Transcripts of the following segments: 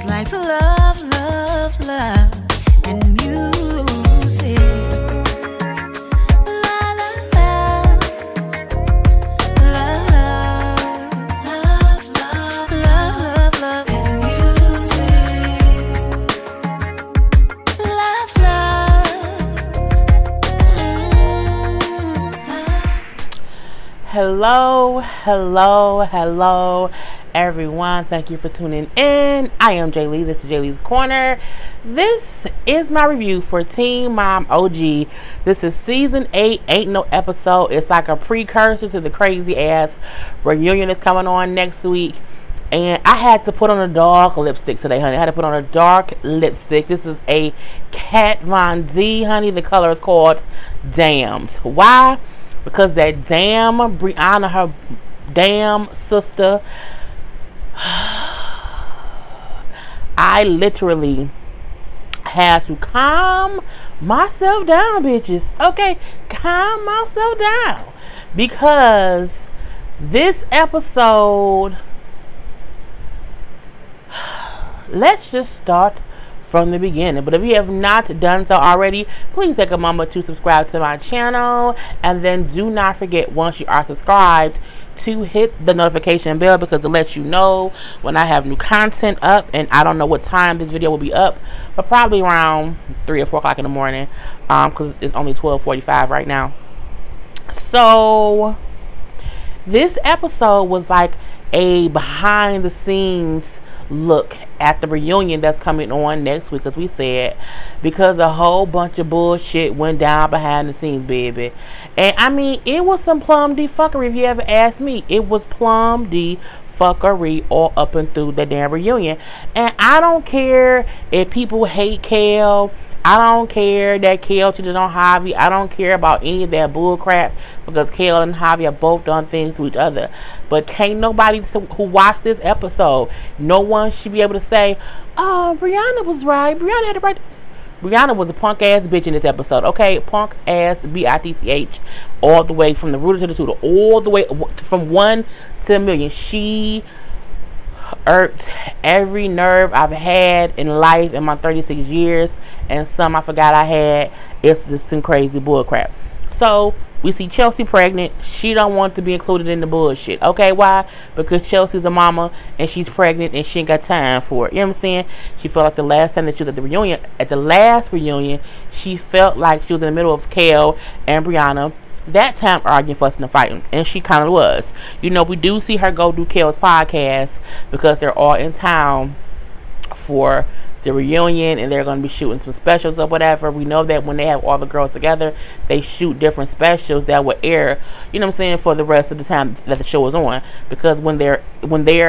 like love, love, love, and music. La la la, love, love, love, love, love, and music. Love, love. Hello, hello, hello, everyone. Thank you for tuning in. I am Jay Lee. This is Jay Lee's Corner. This is my review for Teen Mom OG. This is season 8. Ain't no episode. It's like a precursor to the crazy ass reunion that's coming on next week. And I had to put on a dark lipstick today, honey. I had to put on a dark lipstick. This is a Kat Von D, honey. The color is called Damned. Why? Because that damn Brianna, her damn sister, I literally had to calm myself down, bitches. Okay, calm myself down. Because this episode, let's just start from the beginning. But if you have not done so already, please take a moment to subscribe to my channel, and then do not forget, once you are subscribed, to hit the notification bell, because it lets you know when I have new content up. And I don't know what time this video will be up, but probably around 3 or 4 o'clock in the morning, because it's only 12:45 right now. So this episode was like a behind the scenes look at the reunion that's coming on next week, as we said, because a whole bunch of bullshit went down behind the scenes, baby. And I mean, it was some plum D fuckery, if you ever ask me. It was plum D fuckery all up and through the damn reunion. And I don't care if people hate Kel. I don't care that Kel cheated on Javi. I don't care about any of that bull crap, because Kel and Javi have both done things to each other. But can't nobody who watched this episode, no one should be able to say, oh, Brianna was right. Brianna had the right. Brianna was a punk ass bitch in this episode. Okay, punk ass bitch, all the way from the rooter to the tutor, all the way from 1 to a million. She irked every nerve I've had in life in my 36 years, and some I forgot I had. It's just some crazy bull crap. So we see Chelsea pregnant. She don't want to be included in the bullshit. Okay, why? Because Chelsea's a mama and she's pregnant and she ain't got time for it. You know what I'm saying? She felt like the last time that she was at the reunion, at the last reunion, she felt like she was in the middle of Kel and Brianna. That time arguing, fussing, and fighting. And she kind of was. You know, we do see her go do Kel's podcast because they're all in town for the reunion, and they're going to be shooting some specials or whatever. We know that when they have all the girls together, they shoot different specials that will air, you know what I'm saying, for the rest of the time that the show is on. Because when they're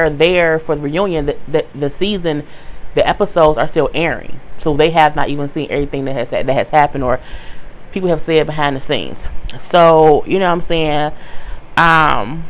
there for the reunion, the season, the episodes are still airing. So they have not even seen everything that has happened, or people have said behind the scenes. So, you know what I'm saying?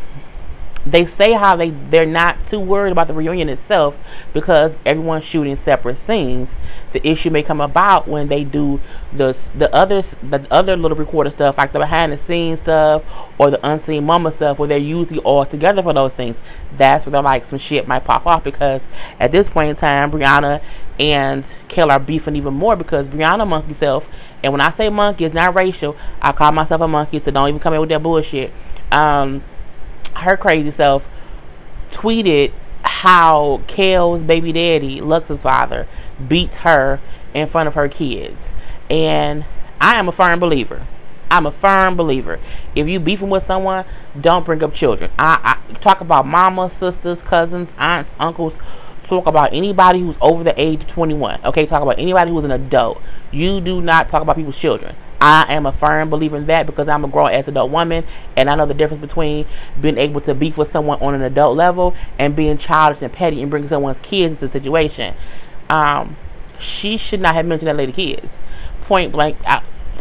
They say how they're not too worried about the reunion itself, because everyone's shooting separate scenes. The issue may come about when they do the other little recorder stuff, like the behind the scenes stuff or the unseen mama stuff, where they're usually all together for those things. That's where they're like, some shit might pop off, because at this point in time, Brianna and Kel are beefing even more, because Brianna monkey self, and when I say monkey, it's not racial. I call myself a monkey, so don't even come in with that bullshit. Her crazy self tweeted how Kel's baby daddy, Lux's father, beats her in front of her kids. And I am a firm believer. I'm a firm believer. If you beefing with someone, don't bring up children. I talk about mama, sisters, cousins, aunts, uncles. Talk about anybody who's over the age of 21. Okay, talk about anybody who's an adult. You do not talk about people's children. I am a firm believer in that, because I'm a grown-ass adult woman, and I know the difference between being able to beef with someone on an adult level and being childish and petty and bringing someone's kids into the situation. She should not have mentioned that lady kids. Point blank,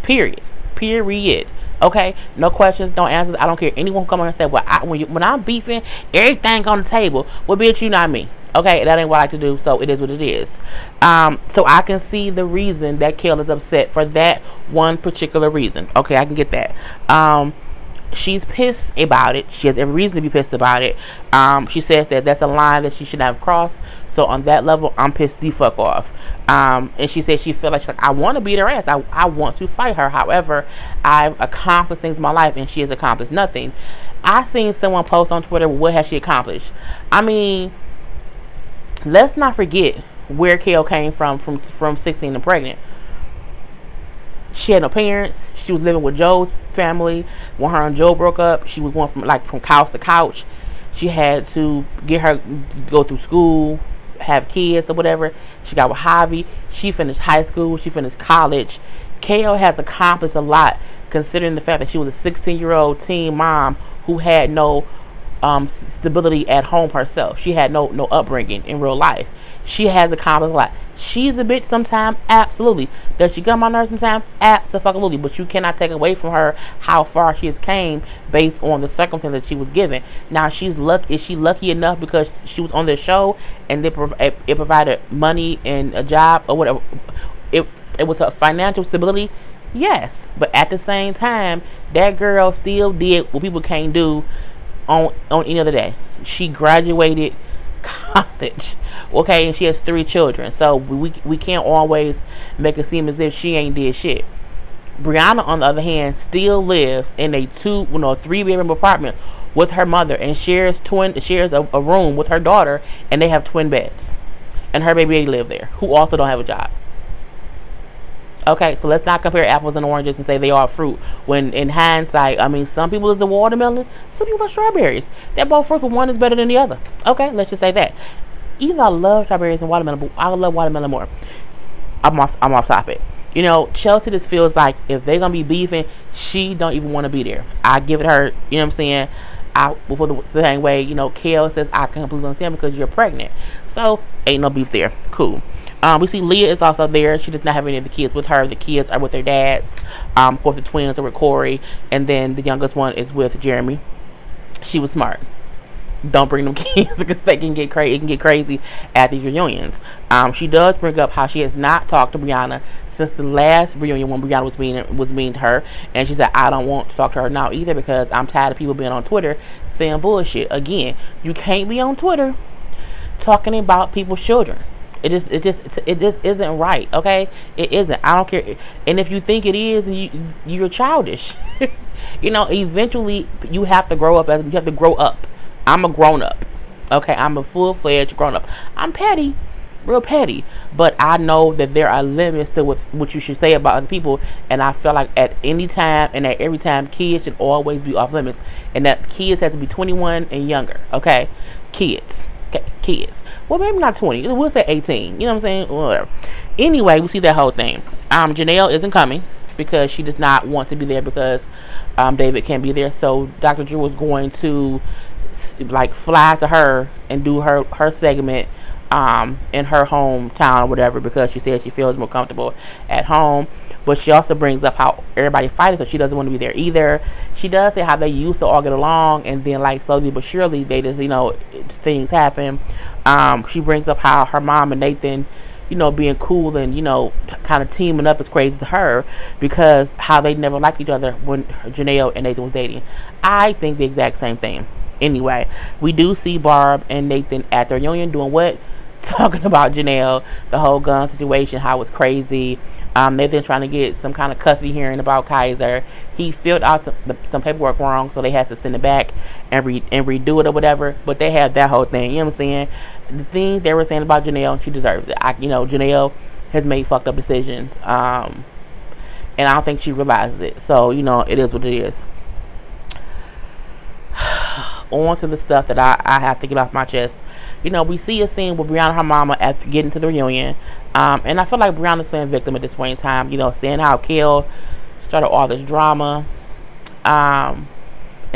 period. Period. Okay, no questions, no answers. I don't care. Anyone who come on and say, well, when I'm beefing, everything on the table. Well, bitch, you not me. Okay, that ain't what I like to do, so it is what it is. So I can see the reason that Kel is upset for that one particular reason. Okay, I can get that. She's pissed about it. She has every reason to be pissed about it. She says that that's a line that she should not have crossed. So on that level, I'm pissed the fuck off. And she said she felt like, she's like, I want to beat her ass. I want to fight her. However, I've accomplished things in my life, and she has accomplished nothing. I seen someone post on Twitter, what has she accomplished? I mean, let's not forget where KO came from 16 and pregnant. She had no parents. She was living with Joe's family. When her and Joe broke up, she was going from couch to couch. She had to go through school, have kids or whatever. She got with Javi. She finished high school. She finished college. KO has accomplished a lot, considering the fact that she was a 16-year-old teen mom who had no stability at home herself. She had no upbringing in real life. She has accomplished a lot. She's a bitch sometimes, absolutely. Does she get on my nerves sometimes? Absolutely. But you cannot take away from her how far she has came based on the circumstances that she was given. Now, is she lucky enough because she was on the show and it provided money and a job or whatever? It was her financial stability. Yes, but at the same time, that girl still did what people can't do on any other day. She graduated college, okay, and she has 3 children. So we can't always make it seem as if she ain't did shit. Brianna, on the other hand, still lives in a 3-bedroom apartment with her mother and shares a room with her daughter, and they have twin beds. And her baby live there, who also don't have a job. Okay, so let's not compare apples and oranges and say they are fruit. When in hindsight, I mean, some people is a watermelon, some people are strawberries. They're both fruit, but one is better than the other. Okay, let's just say that. Even though I love strawberries and watermelon, but I love watermelon more. I'm off topic. You know, Chelsea just feels like if they're gonna be beefing, she don't even want to be there. I give it her. You know what I'm saying? Before the same way, you know, Kale says I can completely understand because you're pregnant. So ain't no beef there. Cool. We see Leah is also there. She does not have any of the kids with her. The kids are with their dads. Of course, the twins are with Corey, and then the youngest one is with Jeremy. She was smart. Don't bring them kids because they can get crazy. It can get crazy at these reunions. She does bring up how she has not talked to Brianna since the last reunion when Brianna was mean to her, and she said, "I don't want to talk to her now either because I'm tired of people being on Twitter saying bullshit." Again, you can't be on Twitter talking about people's children. It just isn't right. Okay, it isn't. I don't care. And if you think it is, you're childish. You know, eventually you have to grow up. You have to grow up. I'm a grown up. Okay, I'm a full-fledged grown up. I'm petty, real petty, but I know that there are limits to what you should say about other people. And I feel like at any time and at every time, kids should always be off limits, and that kids have to be 21 and younger. Okay, kids. Okay, kids. Well, maybe not 20. We'll say 18. You know what I'm saying? Whatever. Anyway, we see that whole thing. Janelle isn't coming because she does not want to be there because David can't be there. So Dr. Drew was going to like fly to her and do her segment in her hometown or whatever, because she says she feels more comfortable at home. But she also brings up how everybody fighting, so she doesn't want to be there either. She does say how they used to all get along, and then like slowly but surely they just, you know, things happen. She brings up how her mom and Nathan, you know, being cool and, you know, kind of teaming up is crazy to her because how they never liked each other when Janelle and Nathan was dating. I think the exact same thing. Anyway, we do see Barb and Nathan at their reunion doing what? Talking about Janelle, the whole gun situation, how it's crazy. Nathan's trying to get some kind of custody hearing about Kaiser. He filled out some paperwork wrong, so they have to send it back and redo it or whatever. But they have that whole thing. You know what I'm saying? The thing they were saying about Janelle, she deserves it. You know, Janelle has made fucked up decisions, and I don't think she realizes it. So, you know, it is what it is. On to the stuff that I have to get off my chest. You know, we see a scene with Brianna and her mama at getting to the reunion. And I feel like Brianna's playing victim at this point in time. You know, seeing how Kel started all this drama. And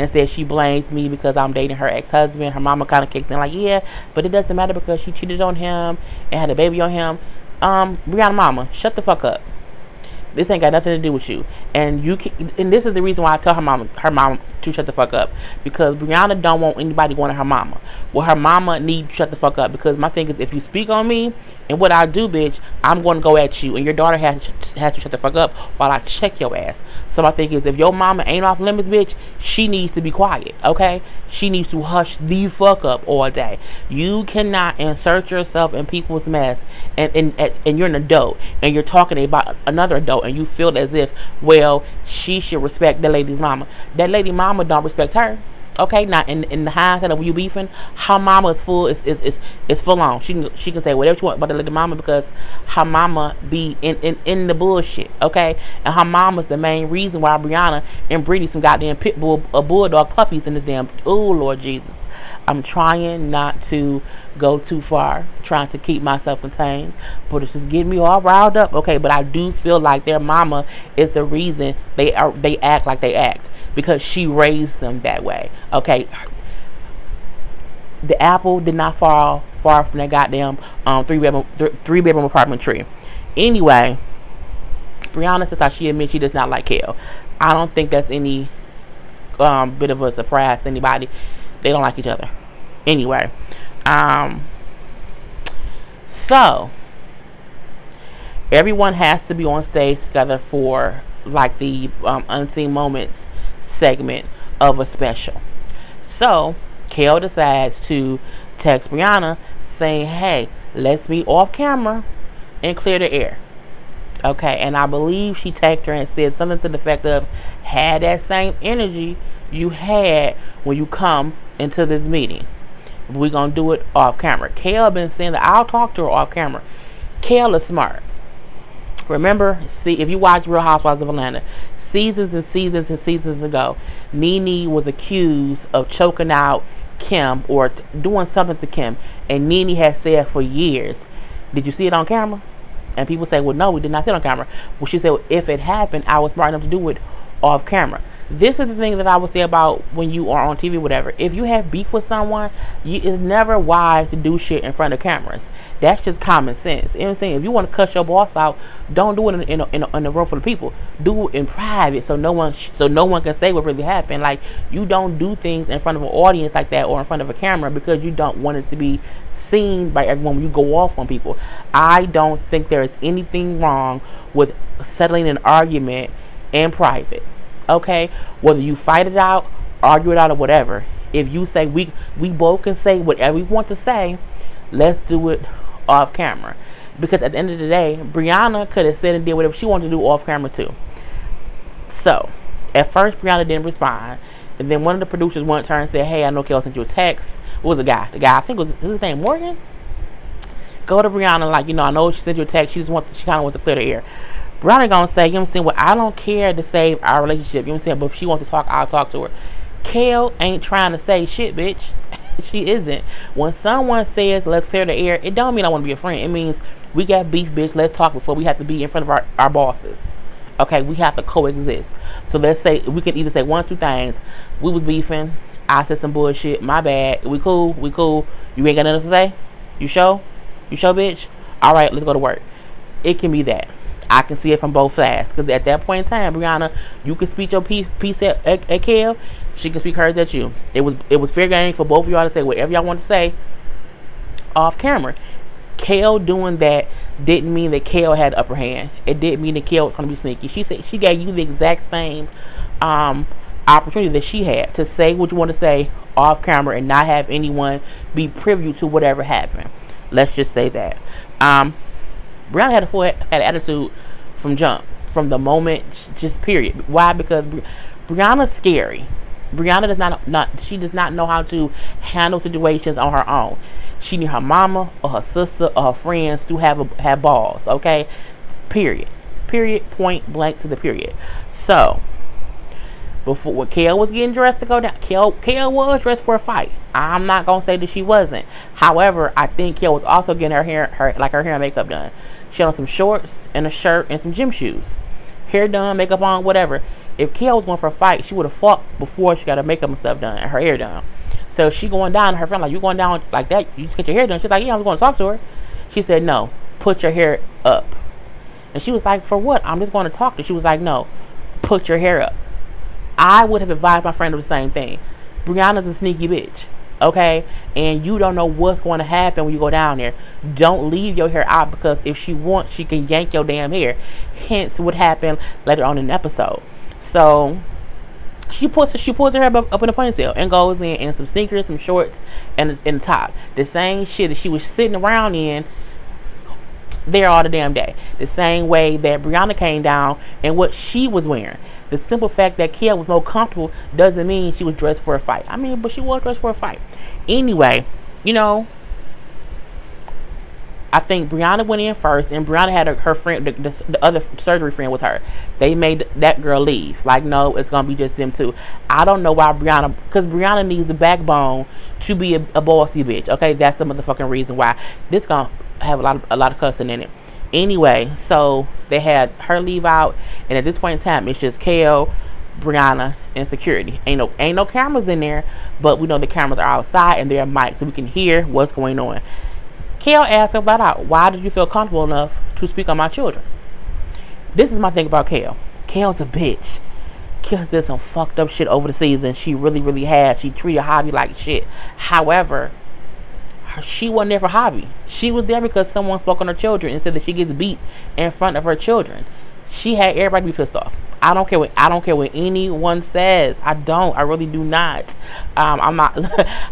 said she blames me because I'm dating her ex-husband. Her mama kind of kicks in like, yeah, but it doesn't matter because she cheated on him and had a baby on him. Brianna mama, shut the fuck up. This ain't got nothing to do with you. And you can, and this is the reason why I tell her mom to shut the fuck up, because Brianna don't want anybody going to her mama. Well, her mama need to shut the fuck up, because my thing is, if you speak on me and what I do, bitch, I'm going to go at you, and your daughter has to shut the fuck up while I check your ass. So my thing is, if your mama ain't off limits, bitch, she needs to be quiet, okay? She needs to hush the fuck up all day. You cannot insert yourself in people's mess, and you're an adult, and you're talking about another adult, and you feel as if, well, she should respect that lady's mama. That lady mama don't respect her. Okay, now in the hindsight of you beefing, her mama is full is full on. She can say whatever she want about the lady mama, because her mama be in the bullshit. Okay, and her mama's the main reason why Brianna and Brittany some goddamn pit bull bulldog puppies in this damn. Oh Lord Jesus, I'm trying not to go too far, trying to keep myself contained, but it's just getting me all riled up. Okay, but I do feel like their mama is the reason they act like they act, because she raised them that way. Okay, the apple did not fall far from that goddamn three bedroom apartment tree. Anyway, Brianna says how she admits she does not like Kel. I don't think that's any bit of a surprise to anybody. They don't like each other. Anyway, so everyone has to be on stage together for like the unseen moments segment of a special. So Kel decides to text Brianna saying, hey, let's meet off camera and clear the air. Okay, and I believe she texted her and said something to the effect of, had that same energy you had when you come into this meeting. We're gonna do it off camera. Kel been saying that I'll talk to her off camera. Kel is smart. Remember, see, if you watch Real Housewives of Atlanta, seasons and seasons and seasons ago, Nene was accused of choking out Kim or doing something to Kim, and Nene has said for years, did you see it on camera? And people say, well, no, we did not see it on camera. Well, she said, well, if it happened, I was smart enough to do it off camera. This is the thing that I would say about when you are on TV, whatever. If you have beef with someone, it's never wise to do shit in front of cameras. That's just common sense. You know what I'm saying? If you want to cuss your boss out, don't do it in a room full of people. Do it in private, so no one can say what really happened. Like, you don't do things in front of an audience like that or in front of a camera because you don't want it to be seen by everyone when you go off on people. I don't think there is anything wrong with settling an argument in private. Okay, whether you fight it out, argue it out, or whatever. If you say we both can say whatever we want to say, let's do it off camera. Because at the end of the day, Brianna could have said and did whatever she wanted to do off camera too. So at first Brianna didn't respond, and then one of the producers went to her and said, hey, I know Kel sent you a text. What was the guy? The guy, I think was his name Morgan. Go to Brianna, like, you know, I know she sent you a text. She kind of wants to clear the air. Brianna gonna say, you know what I'm saying, well, I don't care to save our relationship, you know what I'm saying, but if she wants to talk, I'll talk to her. Kel ain't trying to say shit, bitch. She isn't. When someone says, let's clear the air, it don't mean I want to be a friend. It means we got beef, bitch, let's talk before we have to be in front of our bosses. Okay, we have to coexist. So let's say, we can either say one or two things. We was beefing, I said some bullshit, my bad, we cool, you ain't got nothing to say? You sure, bitch? Alright, let's go to work. It can be that. I can see it from both sides, because at that point in time, Brianna, you can speak your piece at Kel, she can speak hers at you. It was fair game for both of y'all to say whatever y'all want to say off camera. Kel doing that didn't mean that Kel had the upper hand. It didn't mean that Kel was going to be sneaky. She said she gave you the exact same opportunity that she had to say what you want to say off camera and not have anyone be privy to whatever happened. Let's just say that. Brianna had an attitude from jump, from the moment, just period. Why? Because Brianna's scary. Brianna does not know how to handle situations on her own. She need her mama or her sister or her friends to have balls. Okay, period, point blank to the period. So before, when Kel was getting dressed to go down, Kel was dressed for a fight. I'm not gonna say that she wasn't. However, I think Kel was also getting her hair and makeup done. She had on some shorts and a shirt and some gym shoes. Hair done, makeup on, whatever. If Kel was going for a fight, she would have fought before she got her makeup and stuff done and her hair done. So she going down, her friend like, you going down like that? You just get your hair done. She's like, yeah, I'm going to talk to her. She said, no, put your hair up. And she was like, for what? I'm just going to talk to you. She was like, no, put your hair up. I would have advised my friend of the same thing. Brianna's a sneaky bitch, okay? And you don't know what's going to happen when you go down there. Don't leave your hair out, because if she wants, she can yank your damn hair. Hence what happened later on in the episode. So she pulls her hair up in a ponytail and goes in some sneakers, some shorts, and the top. The same shit that she was sitting around in there all the damn day. The same way that Brianna came down and what she was wearing. The simple fact that Kia was more comfortable doesn't mean she was dressed for a fight. I mean, but she was dressed for a fight. Anyway, you know, I think Brianna went in first, and Brianna had her friend, the other surgery friend with her. They made that girl leave. Like, no, it's going to be just them two. I don't know why Brianna, because Brianna needs a backbone to be a bossy bitch. Okay, that's the motherfucking reason why. This going to have a lot of cussing in it. Anyway, so they had her leave out, and at this point in time, it's just Kale, Brianna, and security. Ain't no cameras in there, but we know the cameras are outside and they're mics, so we can hear what's going on. Kale asked her flat out, why did you feel comfortable enough to speak on my children? This is my thing about Kale. Kale's a bitch. Kale's did some fucked up shit over the season. She really, really has. She treated Javi like shit. However, she wasn't there for Javi. She was there because someone spoke on her children and said that she gets beat in front of her children. She had everybody be pissed off. I don't care what anyone says. I really do not. I'm not.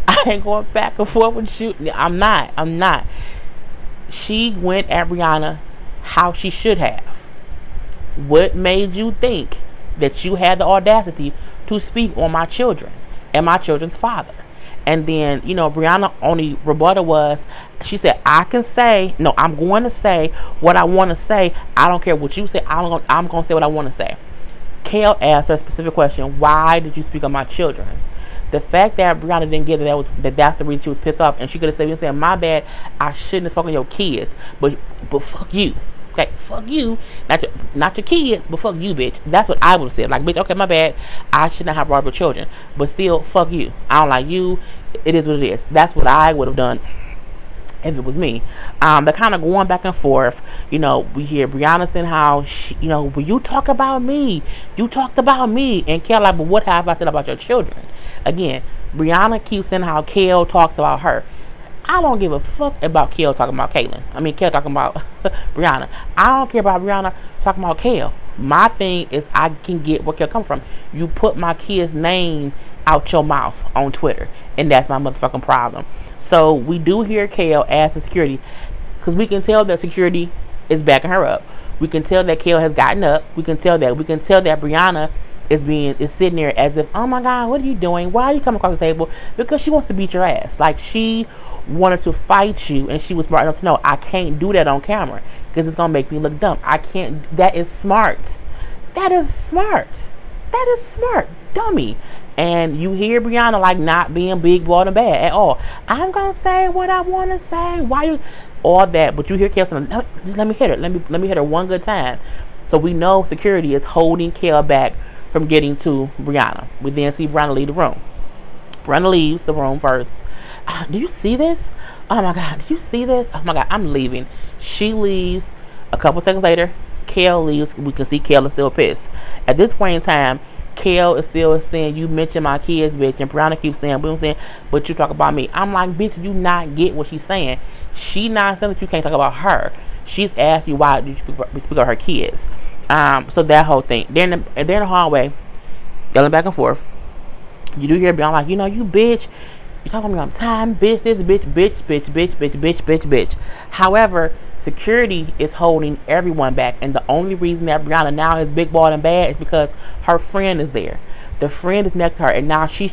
I ain't going back and forth with you. I'm not. She went at Brianna how she should have. What made you think that you had the audacity to speak on my children and my children's father? And then, you know, Brianna only rebuttal was, she said, I'm going to say what I want to say. I don't care what you say. I'm going to say what I want to say. Kale asked her a specific question. Why did you speak on my children? The fact that Brianna didn't get it, that's the reason she was pissed off. And she could have said, my bad, I shouldn't have spoken to your kids. But fuck you. Okay, fuck you. Not your kids, but fuck you, bitch. That's what I would have said. Like, bitch, okay, my bad. I should not have brought up your children. But still, fuck you. I don't like you. It is what it is. That's what I would have done if it was me. They're kind of going back and forth. You know, we hear Brianna saying how, well, you talk about me. You talked about me. And Kale like, but what have I said about your children? Again, Brianna keeps saying how Kale talks about her. I don't give a fuck about Kale talking about Kale talking about Brianna. I don't care about Brianna talking about Kale. My thing is I can get where Kale come from. You put my kid's name out your mouth on Twitter, and that's my motherfucking problem. So we do hear Kale ask the security, because we can tell that security is backing her up. We can tell that Kale has gotten up. We can tell that Brianna is sitting there as if, oh my God, what are you doing? Why are you coming across the table? Because she wants to beat your ass. Like, she wanted to fight you, and she was smart enough to know, I can't do that on camera because it's gonna make me look dumb. I can't. That is smart. Dummy. And you hear Brianna like not being big, broad, and bad at all. I'm gonna say what I want to say. Why you all that? But you hear Kale saying, no, just let me hit her. Let me hit her one good time. So we know security is holding Kale back from getting to Brianna. We then see Brianna leave the room. Brianna leaves the room first. Do you see this? Oh my God, do you see this? Oh my God, I'm leaving. She leaves. A couple seconds later, Kale leaves. We can see Kale is still pissed. At this point in time, Kale is still saying, you mentioned my kids, bitch. And Brianna keeps saying, but you talk about me. I'm like, bitch, you not get what she's saying. She not saying that you can't talk about her. She's asked you why did you speak of her kids. So that whole thing. They're in the hallway, yelling back and forth. You do hear Brianna like, you bitch. You talking about me all the time, bitch, this, bitch. However, security is holding everyone back, and the only reason that Brianna now is big, bald, and bad is because her friend is there. The friend is next to her, and now she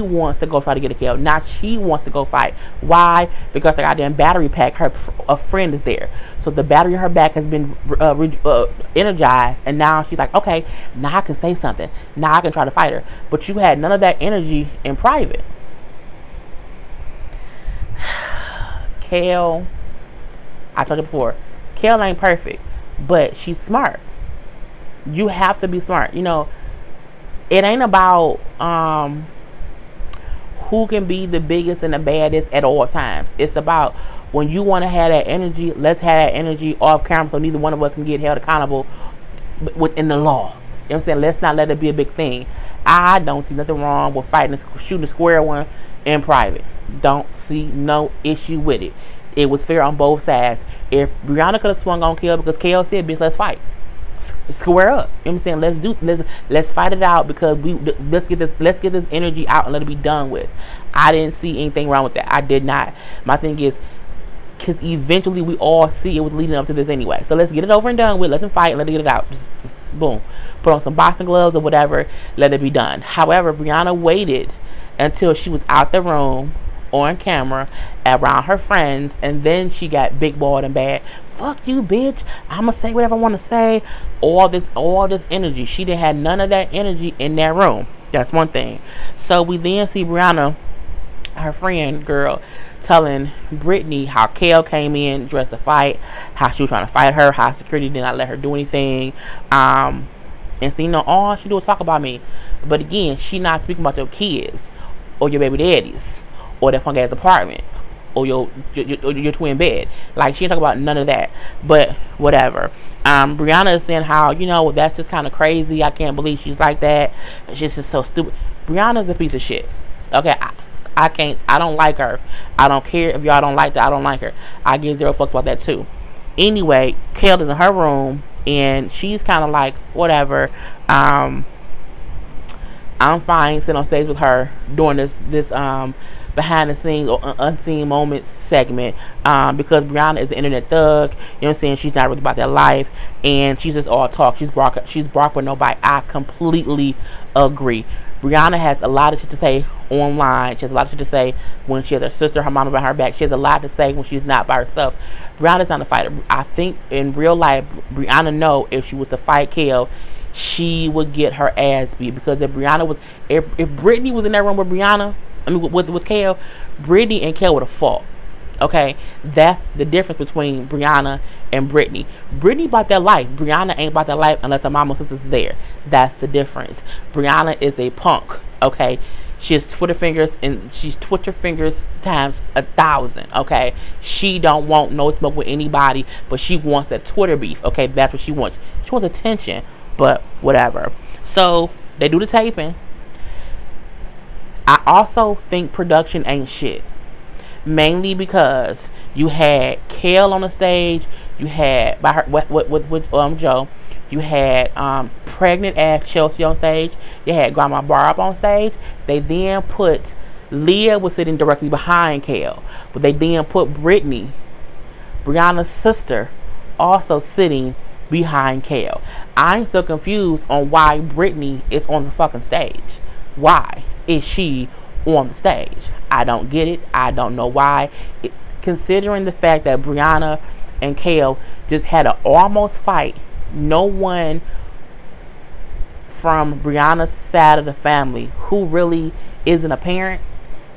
wants to go try to get a kill. Now she wants to go fight. Why? Because the goddamn battery pack, a friend is there. So the battery in her back has been energized, and now she's like, okay, now I can say something. Now I can try to fight her. But you had none of that energy in private. Kale, I told you before, Kale ain't perfect, but she's smart. You have to be smart. It ain't about who can be the biggest and the baddest at all times. It's about when you want to have that energy, let's have that energy off camera so neither one of us can get held accountable within the law. You know what I'm saying? Let's not let it be a big thing. I don't see nothing wrong with fighting, shooting a square one in private. Don't see no issue with it. It was fair on both sides. If Brianna could have swung on Kel because Kel said, "Bitch, let's fight, square up." You know what I'm saying? Let's fight it out because let's get this energy out and let it be done with. I didn't see anything wrong with that. I did not. My thing is, because eventually we all see it was leading up to this anyway. So let's get it over and done with. Let them fight. Let it get it out. Just boom. Put on some boxing gloves or whatever. Let it be done. However, Brianna waited until she was out the room on camera around her friends, and then she got big balled and bad. Fuck you, bitch. I'ma say whatever I want to say. All this energy. She didn't have none of that energy in that room. That's one thing. So we then see Brianna, her friend girl, telling Brittany how Kel came in dressed to fight, how she was trying to fight her, how security did not let her do anything, and so, you know, all she do is talk about me. But again, she not speaking about your kids or your baby daddies or that punk ass apartment or your twin bed. Like, she didn't talk about none of that. But whatever. Brianna is saying how, you know, well, that's just kind of crazy. I can't believe she's like that. She's just so stupid. Brianna's a piece of shit. Okay, I don't like her. I don't care if y'all don't like that. I don't like her. I give zero fucks about that too. Anyway, Kel is in her room and she's kind of like, whatever. I'm fine sitting on stage with her doing this behind the scenes or unseen moments segment, because Brianna is an internet thug. You know what I'm saying? She's not really about that life, and she's just all talk. She's brought with nobody. I completely agree. Brianna has a lot of shit to say online. She has a lot of shit to say when she has her sister, her mama behind her back. She has a lot to say when she's not by herself. Brianna's not a fighter. I think in real life, Brianna know if she was to fight Kel, she would get her ass beat, because if Brittany was in that room with Brianna, I mean with Kel, Brittany and Kel would have fought. Okay, that's the difference between Brianna and Brittany. Brittany about that life. Brianna ain't about that life unless her mama and sister's there. That's the difference. Brianna is a punk. Okay, she has Twitter fingers, and she's Twitter fingers times 1,000. Okay, she don't want no smoke with anybody, but she wants that Twitter beef. Okay, that's what she wants. She wants attention, but whatever. So they do the taping. I also think production ain't shit. Mainly because you had Kel on the stage, you had by her with Joe, you had pregnant ass Chelsea on stage, you had Grandma Barb on stage. They then put Leah was sitting directly behind Kel, but they then put Brittany, Brianna's sister, also sitting behind Kel. I'm still confused on why Brittany is on the fucking stage. Why is she on the stage? I don't get it. I don't know why. Considering the fact that Brianna and Kel just had an almost fight, no one from Brianna's side of the family who really isn't a parent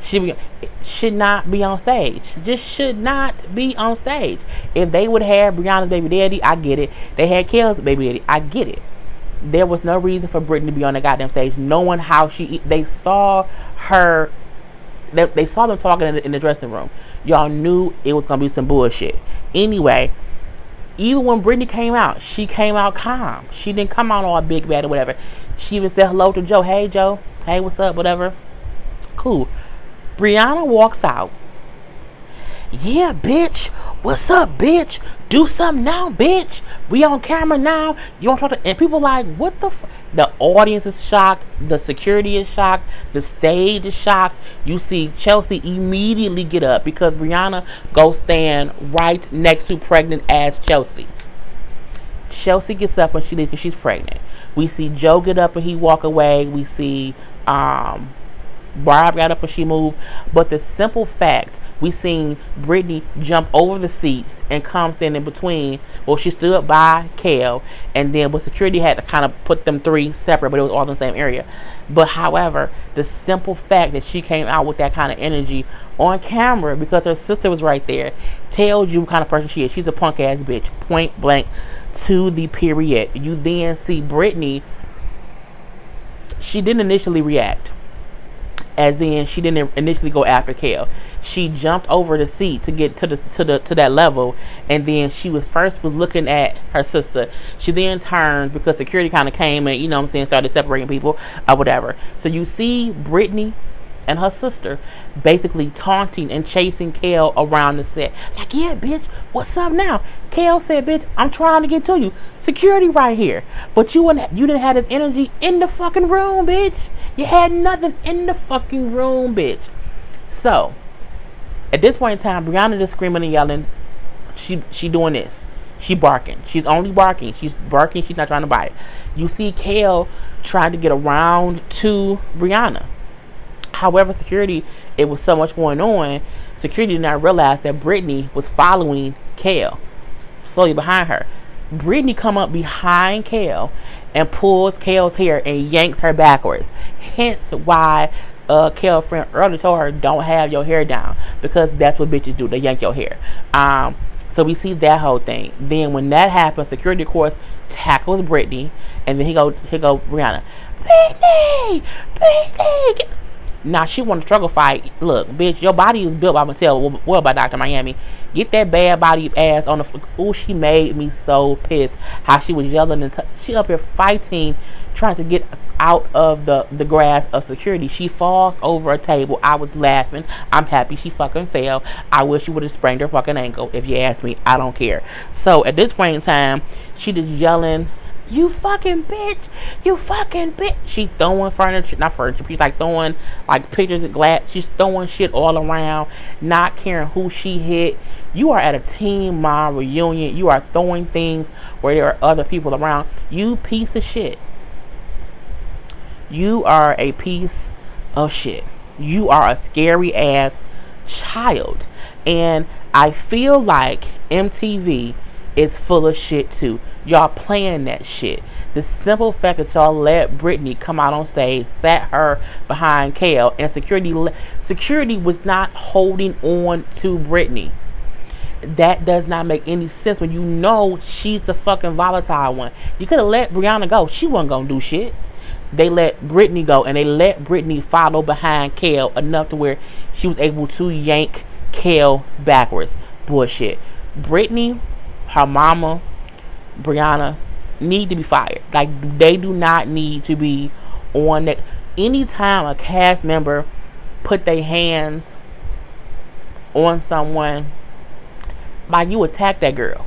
should not be on stage. Just should not be on stage. If they would have Brianna's baby daddy, I get it. They had Kel's baby daddy, I get it. There was no reason for Brittany to be on the goddamn stage, knowing how they saw her. They saw them talking in the dressing room. Y'all knew it was gonna be some bullshit. Anyway, even when Brittany came out, she came out calm. She didn't come out all big bad or whatever. She even said hello to Joe. Hey Joe. Hey, what's up? Whatever. Cool. Brianna walks out. Yeah, bitch. What's up, bitch? Do something now, bitch. We on camera now. You don't talk to, and people like, what the the audience is shocked. The security is shocked. The stage is shocked. You see Chelsea immediately get up because Brianna goes stand right next to pregnant ass Chelsea. Chelsea gets up when she leaves because she's pregnant. We see Joe get up and he walk away. We see Barb got up and she moved. But the simple fact, we seen Brittany jump over the seats and come stand in between. Well, she stood by Kel, and then with security had to kind of put them three separate, but it was all in the same area. But however, the simple fact that she came out with that kind of energy on camera because her sister was right there tells you what kind of person she is. She's a punk ass bitch, point blank to the period. You then see Brittany. She didn't initially react. As in, she didn't initially go after Kale. She jumped over the seat to get to that level, and then she was looking at her sister. She then turned because security kind of came and, you know what I'm saying, started separating people or whatever. So you see Brittany and her sister basically taunting and chasing Kale around the set. Like, yeah, bitch, what's up now? Kale said, bitch, I'm trying to get to you. Security right here. But you didn't have this energy in the fucking room, bitch. You had nothing in the fucking room, bitch. So, at this point in time, Brianna just screaming and yelling. She doing this. She barking. She's only barking. She's barking. She's not trying to bite. You see Kale trying to get around to Brianna. However, security, it was so much going on, security did not realize that Brittany was following Kale, slowly behind her. Brittany come up behind Kale and pulls Kale's hair and yanks her backwards. Hence why Kale's friend earlier told her, don't have your hair down, because that's what bitches do, they yank your hair. So we see that whole thing. Then when that happens, security, of course, tackles Brittany, and then he go Brianna, Brittany. Now she want to struggle fight. Look, bitch, your body is built by Mattel. Well, by Dr. Miami. Get that bad body ass on the. Oh, she made me so pissed. How she was yelling and she up here fighting, trying to get out of the grasp of security. She falls over a table. I was laughing. I'm happy she fucking fell. I wish she would have sprained her fucking ankle. If you ask me, I don't care. So at this point in time, she just yelling, you fucking bitch, you fucking bitch. She throwing furniture, not furniture, she's like throwing like pictures of glass. She's throwing shit all around, not caring who she hit. You are at a Teen Mom reunion. You are throwing things where there are other people around. You piece of shit. You are a piece of shit. You are a scary ass child. And I feel like MTV is full of shit too. Y'all playing that shit. The simple fact that y'all let Brittany come out on stage, sat her behind Kale, and security was not holding on to Brittany. That does not make any sense when you know she's the fucking volatile one. You could have let Brianna go. She wasn't gonna do shit. They let Brittany go, and they let Brittany follow behind Kale enough to where she was able to yank Kale backwards. Bullshit. Brittany, her mama, Brianna, need to be fired. Like, they do not need to be on that. Anytime a cast member put their hands on someone, like, you attack that girl.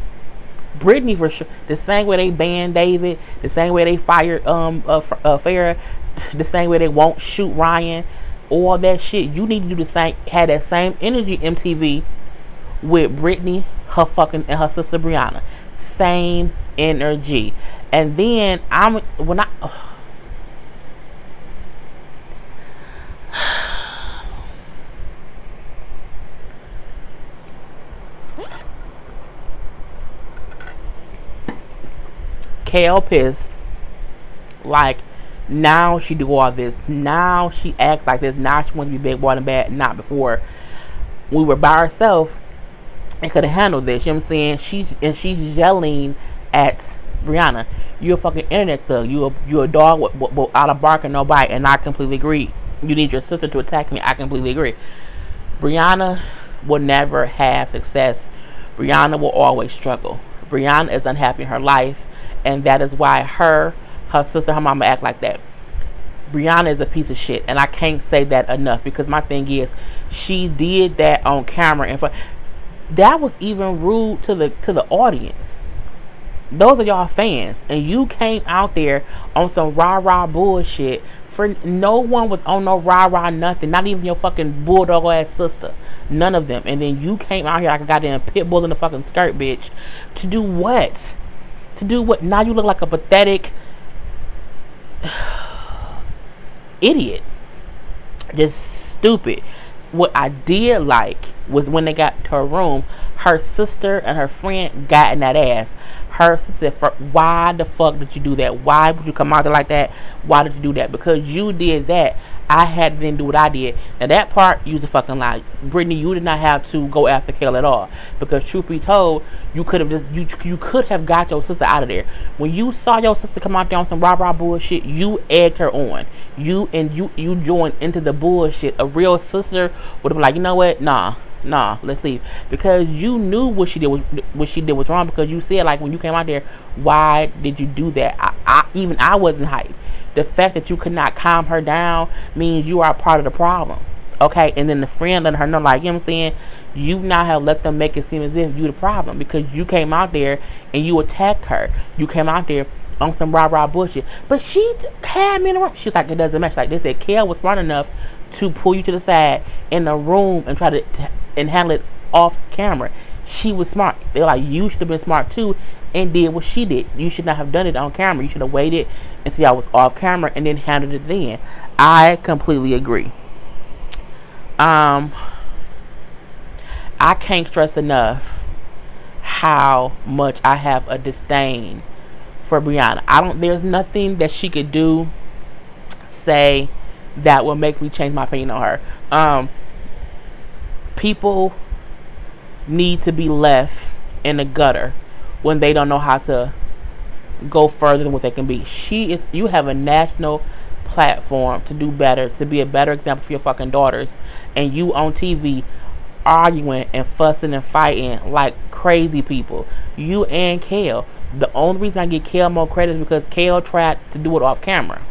Brittany, for sure. The same way they banned David, the same way they fired Farrah, the same way they won't shoot Ryan, all that shit. You need to do the same. Have that same energy, MTV, with Brittany, her fucking, and her sister Brianna. Same energy. And then Kale pissed. Like, now she do all this. Now she acts like this. Now she wants to be big boy and bad. Not before. We were by ourselves and could have handled this. You know what I'm saying? She's yelling at Brianna, you're a fucking internet thug. You're a dog without a bark and no bite. And I completely agree. You need your sister to attack me. I completely agree. Brianna will never have success. Brianna will always struggle. Brianna is unhappy in her life, and that is why her sister, her mama act like that. Brianna is a piece of shit, and I can't say that enough, because my thing is, she did that on camera, and that was even rude to the audience. Those are y'all fans, and you came out there on some rah-rah bullshit. For no one was on no rah-rah nothing, not even your fucking bulldog ass sister, none of them. And then you came out here like a goddamn pit bull in the fucking skirt, bitch. To do what? To do what? Now you look like a pathetic idiot. Just stupid. What I did like was when they got to her room, her sister and her friend got in that ass. Her sister said, why the fuck did you do that? Why would you come out there like that? Why did you do that? Because you did that. I had to then do what I did. Now that part, you was a fucking lie. Brittany, you did not have to go after Kale at all. Because truth be told, you could have just, you could have got your sister out of there. When you saw your sister come out there on some rah-rah bullshit, you egged her on. You joined into the bullshit. A real sister would have been like, you know what? Nah, let's leave. Because you knew what she did was wrong. Because you said, like, when you came out there, why did you do that? I wasn't hyped. The fact that you could not calm her down means you are part of the problem. Okay? And then the friend letting her know, like, you know what I'm saying? You now have let them make it seem as if you the problem. Because you came out there and you attacked her. You came out there on some rah-rah bullshit. But she had me in the room. She's like, it doesn't match. Like they said, Kale was smart enough to pull you to the side in the room and try to and handle it off camera. She was smart. They were like, you should have been smart too and did what she did. You should not have done it on camera. You should have waited until y'all was off camera and then handled it then. I completely agree. I can't stress enough how much I have a disdain for Brianna. There's nothing that she could do, say, that will make me change my opinion on her. People need to be left in the gutter when they don't know how to go further than what they can be. You have a national platform to do better, to be a better example for your fucking daughters, and you on TV arguing and fussing and fighting like crazy people. You and Kale. The only reason I give Kale more credit is because Kale tried to do it off camera.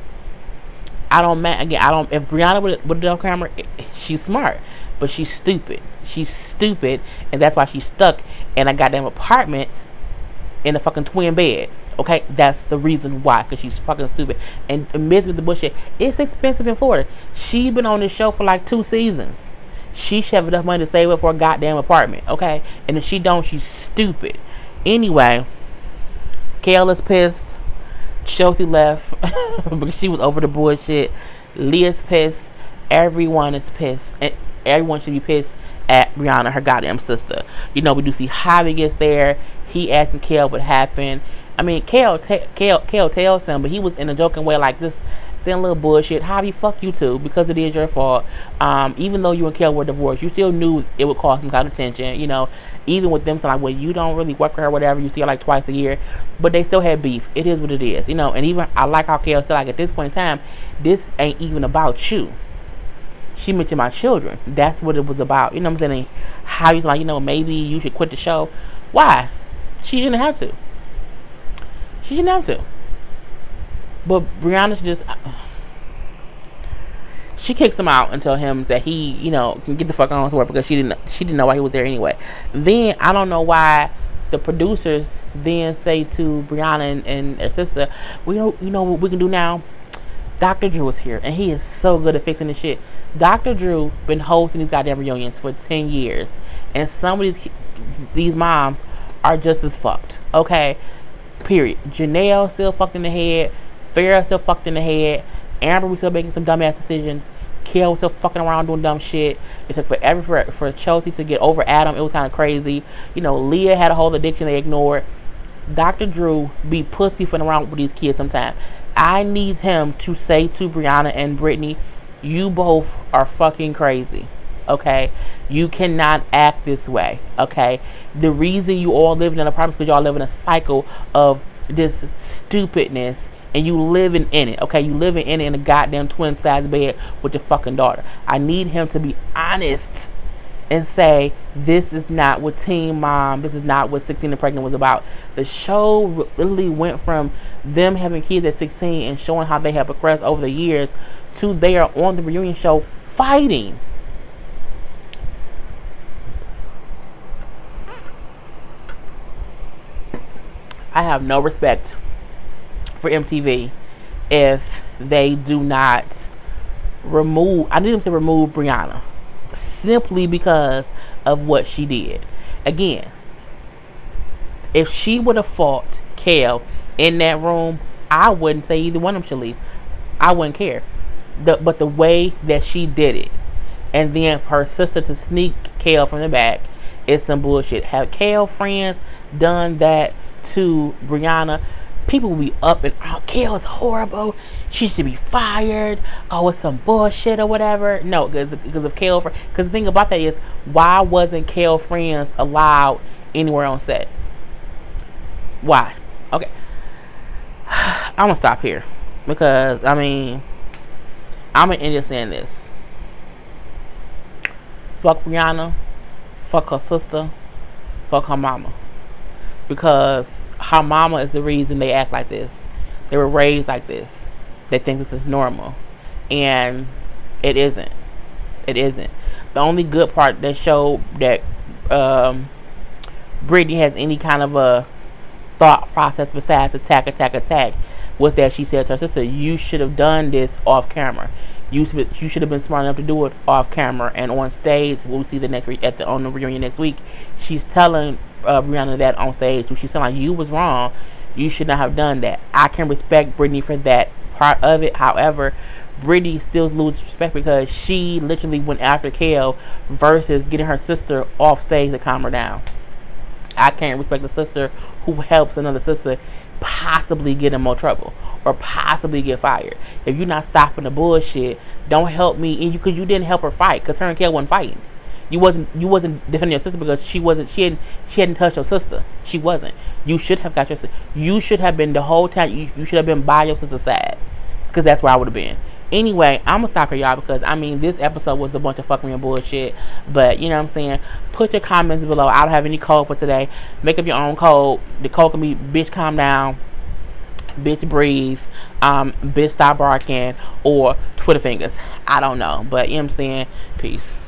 If Brianna would have done it off camera, she's smart, but she's stupid. She's stupid, and that's why she's stuck in a goddamn apartment in a fucking twin bed. Okay, that's the reason why, because she's fucking stupid. And amidst with the bullshit, it's expensive in Florida. She's been on this show for like 2 seasons. She should have enough money to save up for a goddamn apartment. Okay, and if she don't, she's stupid. Anyway, Kale is pissed. Chelsea left because she was over the bullshit. Leah's pissed. Everyone is pissed, and everyone should be pissed at Brianna, her goddamn sister. You know, we do see Javi gets there. He asking Kale what happened. I mean, Kale tells him, but he was in a joking way, like this, saying a little bullshit. Javi, fuck you too, because it is your fault. Even though you and Kale were divorced, you still knew it would cause some kind of tension. You know, even with them saying like, well, you don't really work with her or whatever. You see her like twice a year, but they still had beef. It is what it is, you know. And even I like how Kale said, like, at this point in time, this ain't even about you. She mentioned my children. That's what it was about. You know what I'm saying? How he's like, you know, maybe you should quit the show. Why? She shouldn't have to. She shouldn't have to. But Brianna should just... she kicks him out and tell him that he, you know, can get the fuck on his work because she didn't know why he was there anyway. Then, I don't know why the producers then say to Brianna and her sister, well, you know what we can do now? Dr. Drew is here, and he is so good at fixing this shit. Dr. Drew been hosting these goddamn reunions for 10 years, and some of these moms are just as fucked, okay? Period. Janelle still fucked in the head. Farrah still fucked in the head. Amber was still making some dumbass decisions. Kale was still fucking around doing dumb shit. It took forever for Chelsea to get over Adam. It was kind of crazy. You know, Leah had a whole addiction they ignored. Dr. Drew be pussyfooting around with these kids sometimes. I need him to say to Brianna and Brittany, you both are fucking crazy. Okay? You cannot act this way. Okay? The reason you all live in an apartment is because y'all live in a cycle of this stupidness. And you living in it, okay? You living in it in a goddamn twin-size bed with your fucking daughter. I need him to be honest and say, this is not what Teen Mom, this is not what 16 and Pregnant was about. The show literally went from them having kids at 16 and showing how they have progressed over the years to they are on the reunion show fighting. I have no respect for MTV if they do not remove, I need them to remove Brianna simply because of what she did. Again, if she would have fought Kale in that room, I wouldn't say either one of them should leave. I wouldn't care. But the way that she did it, and then for her sister to sneak Kale from the back, is some bullshit. Have Kale friends done that to Brianna? people will be up and out. Kale is horrible. She should be fired. Oh, it's some bullshit or whatever. No, because of Kale. Because the thing about that is, why wasn't Kale friends allowed anywhere on set? Why? Okay. I'm going to stop here. Because, I mean, I'm going to end up saying this. Fuck Brianna. Fuck her sister. Fuck her mama. Because her mama is the reason they act like this. They were raised like this. They think this is normal. And it isn't. It isn't. The only good part that showed that Brittany has any kind of a thought process besides attack was that she said to her sister, you should have done this off camera. You should have been smart enough to do it off camera. And on stage, we'll see the next on the reunion next week. She's telling Brianna that on stage. She's saying, like, you was wrong. You should not have done that. I can respect Brittany for that part of it. However, Brittany still loses respect because she literally went after Kale versus getting her sister off stage to calm her down. I can't respect the sister who helps another sister possibly get in more trouble or possibly get fired. If you're not stopping the bullshit, don't help me. And because you didn't help her fight, because her and Kale wasn't fighting. You wasn't defending your sister because she hadn't touched your sister. She wasn't. You should have got your sister. You should have been the whole time. You should have been by your sister's side, because that's where I would have been. Anyway, I'm gonna stop here, y'all, because I mean this episode was a bunch of fucking and bullshit. But you know what I'm saying? Put your comments below. I don't have any code for today. Make up your own code. The code can be bitch calm down, bitch breathe, bitch stop barking, or Twitter fingers. I don't know. But you know what I'm saying? Peace.